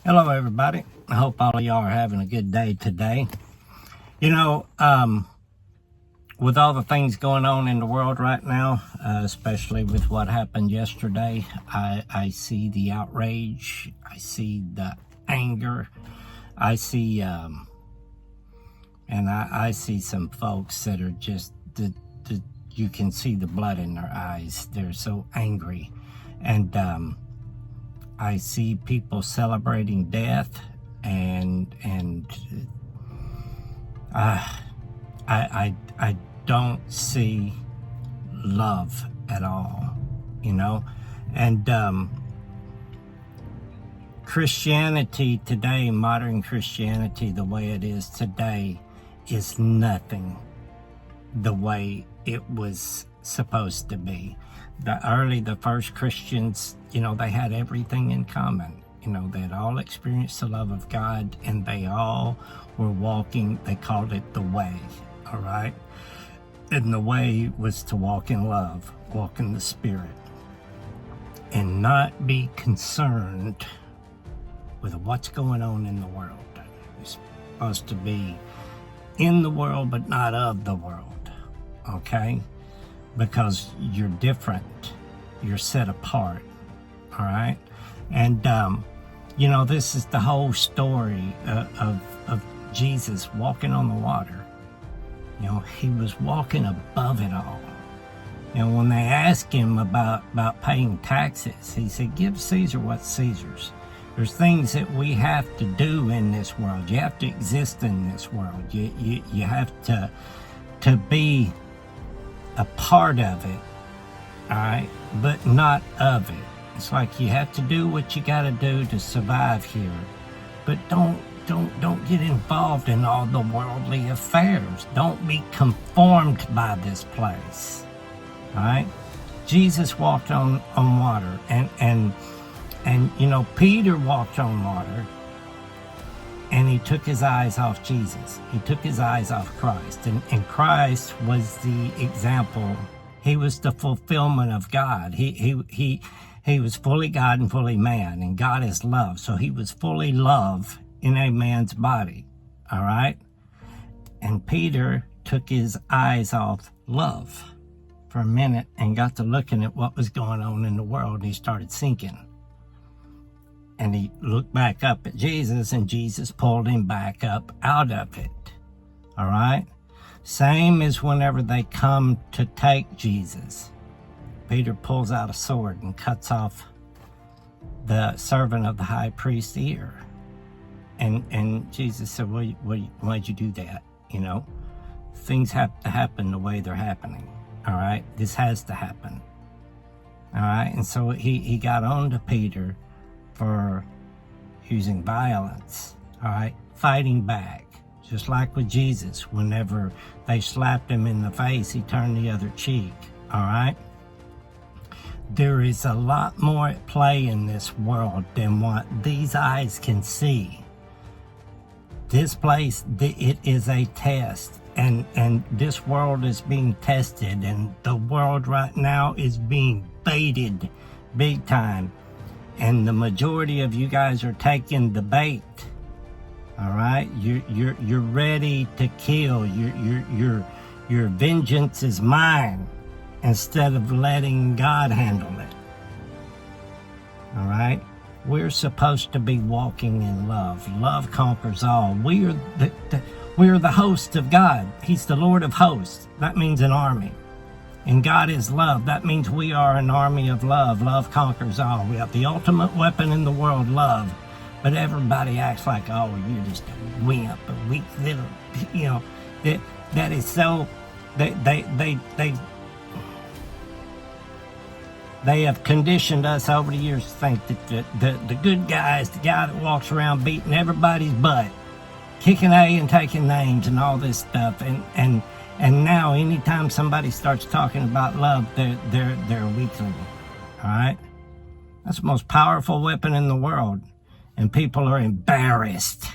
Hello, everybody. I hope all of y'all are having a good day today. You know, with all the things going on in the world right now, especially with what happened yesterday, I see the outrage. I see the anger. I see, I see some folks that are just, you can see the blood in their eyes. They're so angry. And, I see people celebrating death, and I don't see love at all, you know. And Christianity today, modern Christianity, the way it is today, is nothing the way it was supposed to be. The first Christians, you know, they had everything in common. You know, they had all experienced the love of God, and they all were walking, they called it the way, all right? And the way was to walk in love, walk in the Spirit, and not be concerned with what's going on in the world. You're supposed to be in the world, but not of the world, okay? Because you're different, you're set apart, all right? And, you know, this is the whole story of Jesus walking on the water. You know, he was walking above it all. You know, when they asked him about paying taxes, he said, give Caesar what's Caesar's. There's things that we have to do in this world. You have to exist in this world. You have to be a part of it, all right, but not of it. It's like you have to do what you got to do to survive here, but don't get involved in all the worldly affairs. Don't be conformed by this place, all right? Jesus walked on water, and you know, Peter walked on water, and he took his eyes off Jesus. He took his eyes off Christ. And Christ was the example. He was the fulfillment of God. He was fully God and fully man. And God is love. So he was fully love in a man's body. All right? And Peter took his eyes off love for a minute and got to looking at what was going on in the world. And he started sinking. And he looked back up at Jesus, and Jesus pulled him back up out of it. All right? Same as whenever they come to take Jesus. Peter pulls out a sword and cuts off the servant of the high priest's ear. And Jesus said, why'd you do that? You know, things have to happen the way they're happening. All right? This has to happen. All right? And so he got on to Peter for using violence, all right, fighting back. Just like with Jesus, whenever they slapped him in the face, he turned the other cheek, all right? There is a lot more at play in this world than what these eyes can see. This place, it is a test, and this world is being tested, and the world right now is being baited big time. And the majority of you guys are taking the bait. All right, you're ready to kill. Your vengeance is mine, instead of letting God handle it. All right, we're supposed to be walking in love. Love conquers all. We are the host of God. He's the Lord of hosts. That means an army. And God is love. That means we are an army of love. Love conquers all. We have the ultimate weapon in the world, love. But everybody acts like, oh, you're just a wimp, a weak little, you know, that is so, they have conditioned us over the years to think that the good guy is the guy that walks around beating everybody's butt, kicking A and taking names and all this stuff. And now, anytime somebody starts talking about love, they're a weakling. All right, that's the most powerful weapon in the world, and people are embarrassed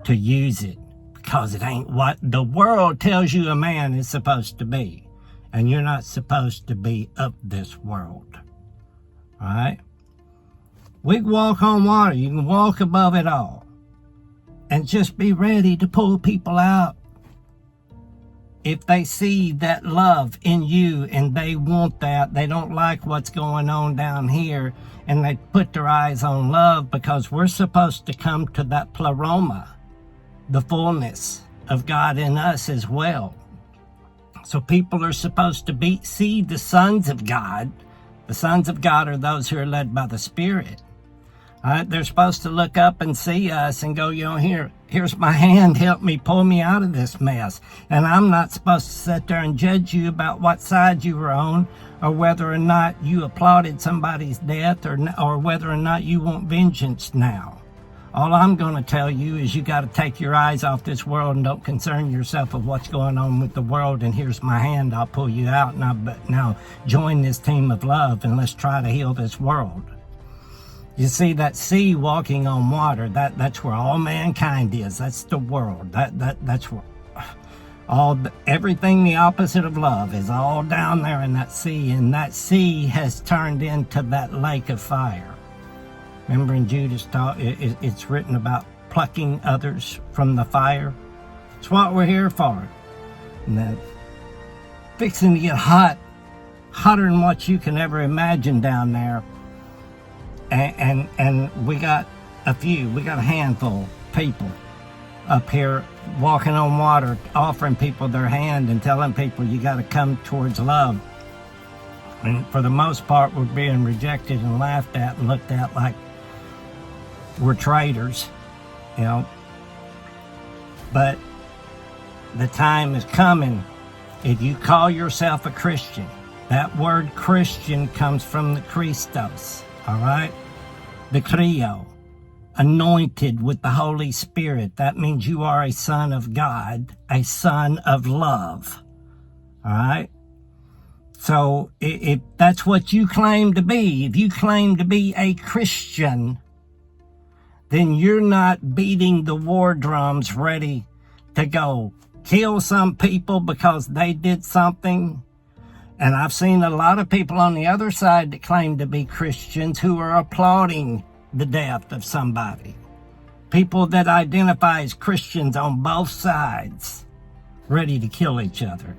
to use it because it ain't what the world tells you a man is supposed to be, and you're not supposed to be of this world. All right. We can walk on water. You can walk above it all. And just be ready to pull people out. If they see that love in you and they want that, they don't like what's going on down here, and they put their eyes on love, because we're supposed to come to that pleroma, the fullness of God in us as well. So people are supposed to see the sons of God. The sons of God are those who are led by the Spirit. All right, they're supposed to look up and see us and go, here's my hand, help me, pull me out of this mess. And I'm not supposed to sit there and judge you about what side you were on, or whether or not you applauded somebody's death, or whether or not you want vengeance now. All I'm going to tell you is you got to take your eyes off this world and don't concern yourself with what's going on with the world. And here's my hand, I'll pull you out. Now join this team of love and let's try to heal this world. You see, that sea walking on water, that's where all mankind is. That's the world. That's where everything the opposite of love is all down there in that sea. And that sea has turned into that lake of fire. Remember in Judas talk, it's written about plucking others from the fire. It's what we're here for. And then fixing to get hot, hotter than what you can ever imagine down there. And we got a handful of people up here walking on water, offering people their hand and telling people you got to come towards love. And for the most part, we're being rejected and laughed at and looked at like we're traitors, But the time is coming. If you call yourself a Christian, that word Christian comes from the Christos. All right? The Creio, anointed with the Holy Spirit. That means you are a son of God, a son of love. All right? So if that's what you claim to be, if you claim to be a Christian, then you're not beating the war drums ready to go kill some people because they did something. And I've seen a lot of people on the other side that claim to be Christians who are applauding the death of somebody. People that identify as Christians on both sides, ready to kill each other.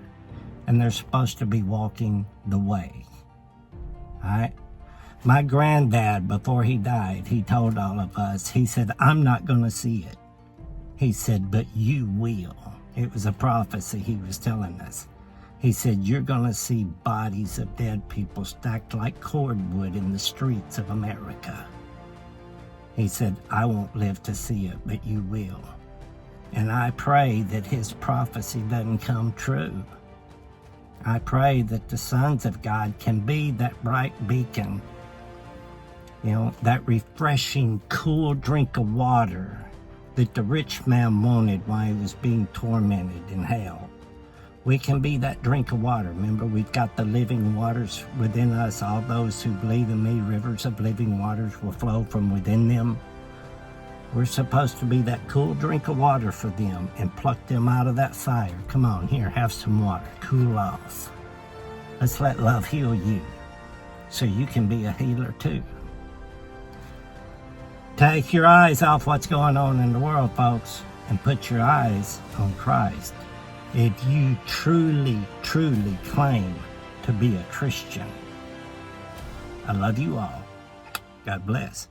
And they're supposed to be walking the way. All right? My granddad, before he died, he told all of us, he said, I'm not going to see it. He said, but you will. It was a prophecy he was telling us. He said, you're going to see bodies of dead people stacked like cordwood in the streets of America. He said, I won't live to see it, but you will. And I pray that his prophecy doesn't come true. I pray that the sons of God can be that bright beacon, that refreshing, cool drink of water that the rich man wanted while he was being tormented in hell. We can be that drink of water. Remember, we've got the living waters within us. All those who believe in me, rivers of living waters will flow from within them. We're supposed to be that cool drink of water for them and pluck them out of that fire. Come on, here, have some water. Cool off. Let's let love heal you so you can be a healer too. Take your eyes off what's going on in the world, folks, and put your eyes on Christ. If you truly, truly claim to be a Christian. I love you all. God bless.